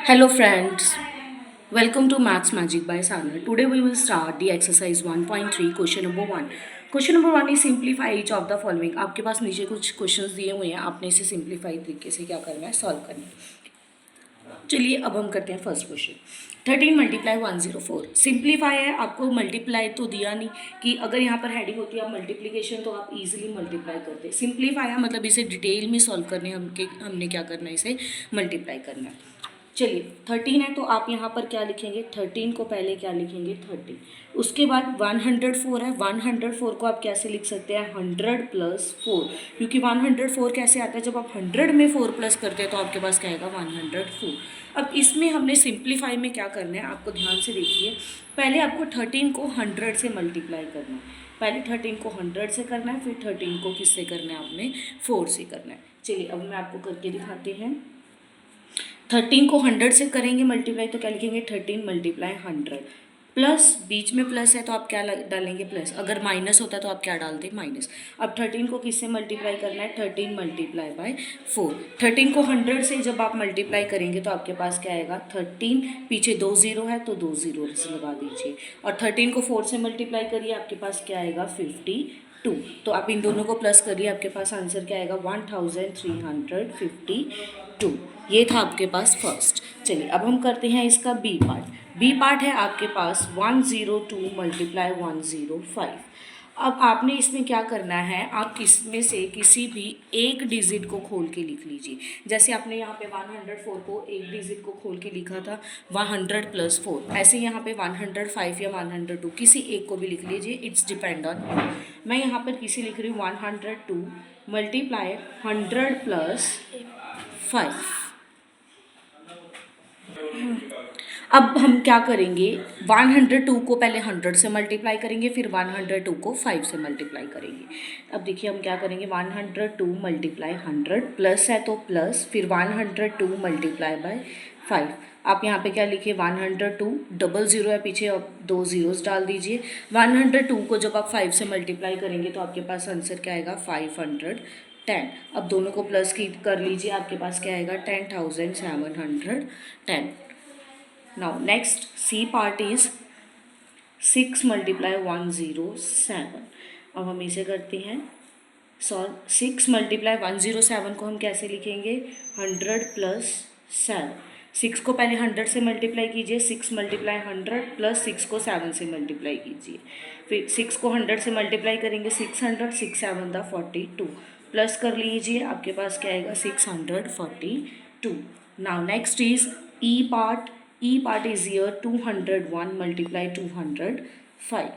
Hello friends, welcome to Maths Magic by Sagar. Today we will start the exercise 1.3 question number 1. Question number 1 is simplify each of the following. आपके पास नीचे कुछ questions दिए हुए हैं, आपने इसे simplify तरीके से क्या करना है, सॉल्व करना है। चलिए अब हम करते हैं फर्स्ट क्वेश्चन। 13 मल्टीप्लाई 104 सिंप्लीफाई है, आपको मल्टीप्लाई तो दिया नहीं कि अगर यहाँ पर हेडिंग होती है आप मल्टीप्लीकेशन तो आप इजीली मल्टीप्लाई करते। सिंप्लीफाई है मतलब इसे डिटेल में सॉल्व करने हमने क्या करना है, इसे मल्टीप्लाई करना है। चलिए 13 है तो आप यहाँ पर क्या लिखेंगे, 13 को पहले क्या लिखेंगे 30, उसके बाद 104 है, 104 को आप कैसे लिख सकते हैं 100 प्लस 4, क्योंकि 104 कैसे आता है जब आप 100 में 4 प्लस करते हैं तो आपके पास क्या आएगा 104। अब इसमें हमने सिंप्लीफाई में क्या करना है, आपको ध्यान से देखिए, पहले आपको 13 को 100 से मल्टीप्लाई करना है, पहले 13 को 100 से करना है, फिर 13 को किससे करना है, आपने 4 से करना है। चलिए अब मैं आपको करके दिखाते हैं। 13 को 100 से करेंगे मल्टीप्लाई तो क्या लिखेंगे 13 मल्टीप्लाई 100, प्लस बीच में प्लस है तो आप क्या डालेंगे प्लस, अगर माइनस होता तो आप क्या डालते माइनस। अब 13 को किससे मल्टीप्लाई करना है 13 मल्टीप्लाई बाय 4। 13 को 100 से जब आप मल्टीप्लाई करेंगे तो आपके पास क्या आएगा 13, पीछे 2 जीरो है तो 2 जीरो से लगा दीजिए, और 13 को 4 से मल्टीप्लाई करिए आपके पास क्या आएगा 52। तो आप इन दोनों को प्लस करिए, आपके पास आंसर क्या आएगा 1352। ये था आपके पास फर्स्ट। चलिए अब हम करते हैं इसका बी पार्ट। बी पार्ट है आपके पास 102 मल्टीप्लाई 105। अब आपने इसमें क्या करना है, आप इसमें से किसी भी एक डिजिट को खोल के लिख लीजिए। जैसे आपने यहाँ पे 104 को एक डिजिट को खोल के लिखा था 100 प्लस 4, ऐसे यहाँ पे 105 या 102 किसी एक को भी लिख लीजिए, इट्स डिपेंड ऑन यू। मैं यहाँ पर किसी लिख रही हूँ 102 मल्टीप्लाई 100 प्लस 5। अब हम क्या करेंगे 102 को पहले 100 से मल्टीप्लाई करेंगे, फिर 102 को 5 से मल्टीप्लाई करेंगे। अब देखिए हम क्या करेंगे 102 मल्टीप्लाई 100 प्लस है तो प्लस, फिर 102 मल्टीप्लाई बाय 5। आप यहाँ पे क्या लिखिए 102, डबल ज़ीरो है पीछे, अब 2 ज़ीरोज़ डाल दीजिए। 102 को जब आप 5 से मल्टीप्लाई करेंगे तो आपके पास आंसर क्या आएगा 510। अब दोनों को प्लस की कर लीजिए, आपके पास क्या आएगा 10,710। Now next C part is 6 multiply 107। अब हम इसे करते हैं सॉल्व। 6 मल्टीप्लाई 107 को हम कैसे लिखेंगे 100 प्लस 7। 6 को पहले 100 से मल्टीप्लाई कीजिए, 6 मल्टीप्लाई 100 प्लस 6 को 7 से मल्टीप्लाई कीजिए, फिर 6 को 100 से मल्टीप्लाई करेंगे 600, 6 7 दा 42, प्लस कर लीजिए आपके पास क्या आएगा 642। Now next is E part. E part is here 201 multiply 205।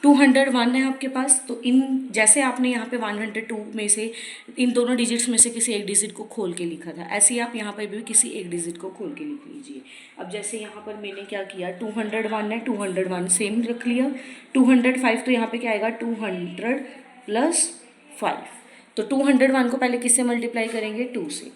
201 है आपके पास, तो इन जैसे आपने यहाँ पे 102 में से इन दोनों डिजिट्स में से किसी एक डिजिट को खोल के लिखा था, ऐसे ही आप यहाँ पर भी किसी एक डिजिट को खोल के लिख लीजिए। अब जैसे यहाँ पर मैंने क्या किया 201 है, 201 सेम रख लिया। 205 तो यहाँ पे क्या आएगा 200 प्लस 5। तो 201 को पहले किससे मल्टीप्लाई करेंगे 2 से।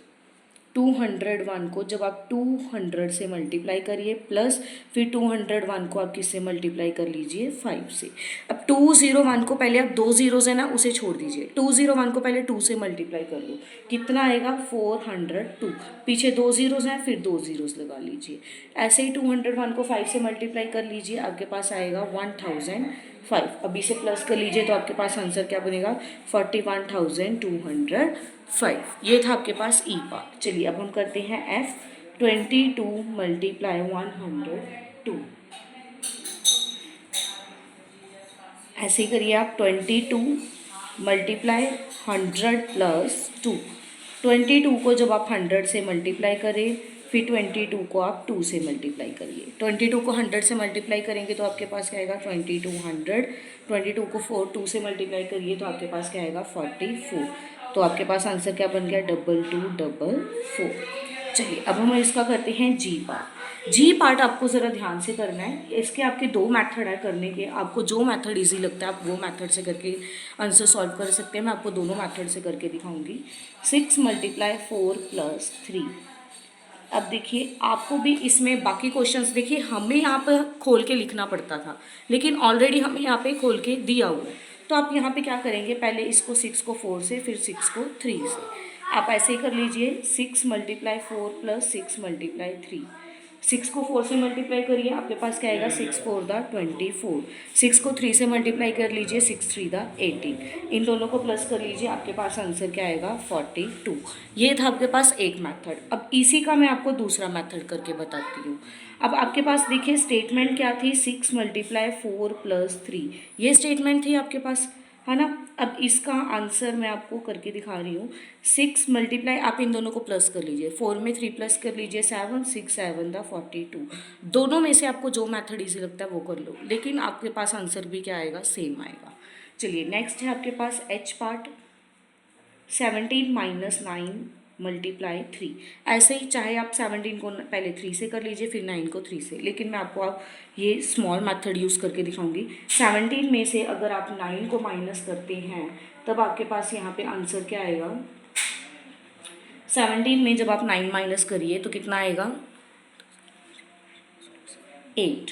201 को जब आप 200 से मल्टीप्लाई करिए प्लस फिर 201 को आप किससे मल्टीप्लाई कर लीजिए 5 से। अब 201 को पहले आप 2 ज़ीरोज़ है ना उसे छोड़ दीजिए, 201 को पहले 2 से मल्टीप्लाई कर लो, कितना आएगा 402, पीछे 2 ज़ीरोज़ हैं फिर 2 ज़ीरोज़ लगा लीजिए। ऐसे ही 201 को 5 से मल्टीप्लाई कर लीजिए, आपके पास आएगा 1005। अब इसे प्लस कर लीजिए तो आपके पास आंसर क्या बनेगा 41,205। ये था आपके पास ई पार्ट। चलिए अब हम करते हैं एफ। 22 मल्टीप्लाई 102। ऐसे ही करिए आप 22 मल्टीप्लाई 100 प्लस 2। 22 को जब आप 100 से मल्टीप्लाई करें फिर 22 को आप 2 से मल्टीप्लाई करिए। 22 को 100 से मल्टीप्लाई करेंगे तो आपके पास क्या आएगा 2200। 22 को 2 से मल्टीप्लाई करिए तो आपके पास क्या आएगा 44। तो आपके पास आंसर क्या बन गया 2244। चलिए अब हम इसका करते हैं जी पार्ट। जी पार्ट आपको ज़रा ध्यान से करना है, इसके आपके दो मेथड है करने के, आपको जो मेथड इजी लगता है आप वो मेथड से करके आंसर सॉल्व कर सकते हैं। मैं आपको दोनों मेथड से करके दिखाऊंगी। 6 मल्टीप्लाई 4 प्लस 3। अब देखिए आपको भी इसमें बाकी क्वेश्चंस देखिए हमें यहाँ पर खोल के लिखना पड़ता था, लेकिन ऑलरेडी हमें यहाँ पे खोल के दिया हुआ है। तो आप यहाँ पे क्या करेंगे, पहले इसको 6 को 4 से, फिर 6 को 3 से। आप ऐसे ही कर लीजिए 6 × 4 + 6 × 3। 6 को 4 से मल्टीप्लाई करिए, आपके पास क्या आएगा 6 × 4 = 24। 6 को 3 से मल्टीप्लाई कर लीजिए, 6 × 3 = 18। इन दोनों को प्लस कर लीजिए, आपके पास आंसर क्या आएगा 42। ये था आपके पास एक मेथड। अब इसी का मैं आपको दूसरा मेथड करके बताती हूँ। अब आपके पास देखिए स्टेटमेंट क्या थी, 6 × 4 + 3, ये स्टेटमेंट थी आपके पास, है ना। अब इसका आंसर मैं आपको करके दिखा रही हूँ। 6 मल्टीप्लाई, आप इन दोनों को प्लस कर लीजिए, 4 में 3 प्लस कर लीजिए 7, 6 7 दा 42। दोनों में से आपको जो मेथड इजी लगता है वो कर लो, लेकिन आपके पास आंसर भी क्या आएगा, सेम आएगा। चलिए नेक्स्ट है आपके पास एच पार्ट, 17 - 9 × 3। ऐसे ही चाहे आप 17 को पहले 3 से कर लीजिए, फिर 9 को 3 से, लेकिन मैं आपको अब ये स्मॉल मेथड यूज़ करके दिखाऊंगी। 17 में से अगर आप 9 को माइनस करते हैं तब आपके पास यहाँ पे आंसर क्या आएगा, 17 में जब आप 9 माइनस करिए तो कितना आएगा 8।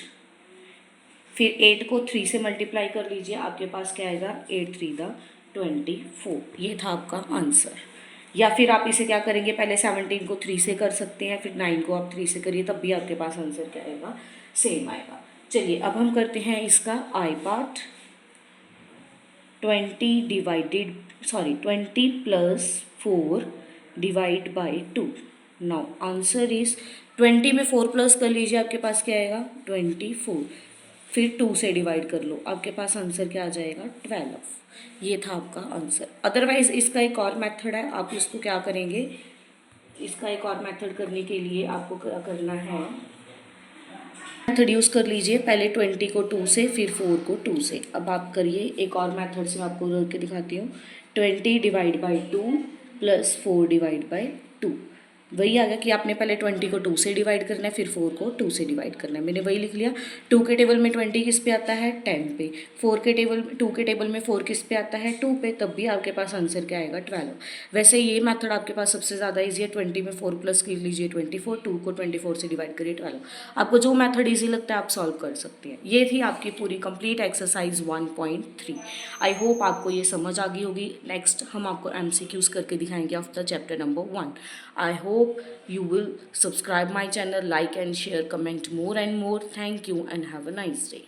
फिर 8 को 3 से मल्टीप्लाई कर लीजिए, आपके पास क्या आएगा 8 × 3 = 24। ये था आपका आंसर। या फिर आप इसे क्या करेंगे, पहले 17 को 3 से कर सकते हैं, फिर 9 को आप 3 से करिए, तब भी आपके पास आंसर क्या आएगा, सेम आएगा। चलिए अब हम करते हैं इसका आई पार्ट। 20 + 4 / 2। नाउ आंसर इज 20 में 4 प्लस कर लीजिए, आपके पास क्या आएगा 24। फिर 2 से डिवाइड कर लो, आपके पास आंसर क्या आ जाएगा 12। ये था आपका आंसर। अदरवाइज इसका एक और मेथड है, आप इसको क्या करेंगे, इसका एक और मेथड करने के लिए आपको क्या करना है, मेथड यूज़ कर लीजिए, पहले 20 को 2 से, फिर 4 को 2 से। अब आप करिए एक और मेथड से, मैं आपको करके दिखाती हूँ। 20 / 2 + 4 / 2। वही आ गया कि आपने पहले 20 को 2 से डिवाइड करना है, फिर 4 को 2 से डिवाइड करना है। मैंने वही लिख लिया। 2 के टेबल में 20 किस पे आता है 10 पे, 2 के टेबल में 4 किस पे आता है 2 पे, तब भी आपके पास आंसर क्या आएगा 12। वैसे ये मेथड आपके पास सबसे ज़्यादा ईजी है। 20 में 4 प्लस कर लीजिए 24, 2 को 24 से डिवाइड करिए 12। आपको जो मेथड ईजी लगता है आप सॉल्व कर सकते हैं। ये थी आपकी पूरी कंप्लीट एक्सरसाइज 1.3। आई होप आपको ये समझ आ गई होगी। नेक्स्ट हम आपको MCQs करके दिखाएंगे of the chapter number 1। I hope you will subscribe my channel, like and share, comment more and more. Thank you and have a nice day.